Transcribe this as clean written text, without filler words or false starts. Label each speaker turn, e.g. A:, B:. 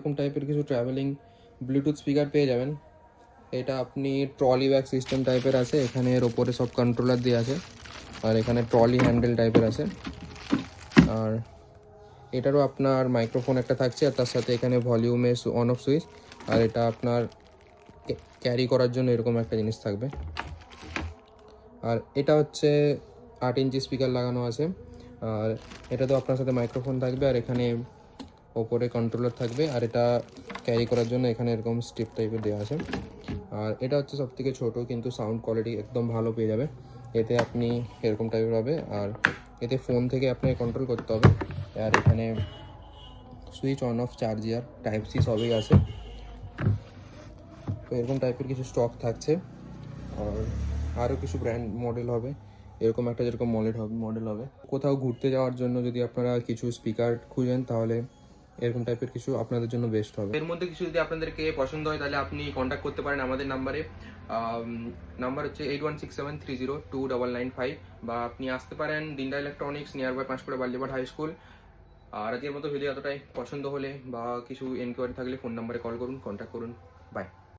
A: এরকম টাইপের কিছু ট্রাভেলিং ব্লুটুথ স্পিকার পেয়ে যাবেন। এটা আপনি ট্রলি ব্যাগ সিস্টেম টাইপের আছে, এখানে এর ওপরে সব কন্ট্রোলার দিয়ে আছে, আর এখানে ট্রলি হ্যান্ডেল টাইপের আছে। আর এটারও আপনার মাইক্রোফোন একটা থাকছে, আর তার সাথে এখানে ভলিউমে অন অফ সুইচ, আর এটা আপনার ক্যারি করার জন্য এরকম একটা জিনিস থাকবে। আর এটা হচ্ছে 8 ইঞ্চি স্পিকার লাগানো আছে, আর এটাতেও আপনার সাথে মাইক্রোফোন থাকবে, আর এখানে ওপরে কন্ট্রোলার থাকবে, আর এটা ক্যারি করার জন্য এখানে এরকম স্টিপ টাইপের দেওয়া আছে। আর এটা হচ্ছে সবথেকে ছোটো, কিন্তু সাউন্ড কোয়ালিটি একদম ভালো পেয়ে যাবে। এতে আপনি এরকম টাইপের হবে, আর এতে ফোন থেকে আপনাকে কন্ট্রোল করতে হবে। আর এখানে switch on off charger type C সবই আছে। তো এরকম টাইপের কিছু স্টক থাকছে, আর আরও কিছু ব্র্যান্ড মডেল হবে, এরকম একটা যেরকম মডেল হবে। কোথাও ঘুরতে যাওয়ার জন্য যদি আপনারা কিছু স্পিকার খুঁজেন, তাহলে এরকম টাইপের কিছু আপনাদের জন্য বেস্ট হবে। এর মধ্যে কিছু যদি আপনাদেরকে পছন্দ হয়, তাহলে আপনি কন্ট্যাক্ট করতে পারেন আমাদের নাম্বারে। নাম্বার হচ্ছে 8167302995, বা আপনি আসতে পারেন Dinda electronics, near by Panskura Barlipat high school. আর আজকের মতো ভিডিও এতটাই। পছন্দ হলে বা কিছু এনকোয়ারি থাকলে ফোন নাম্বারে কল করুন, কন্ট্যাক্ট করুন। বাই।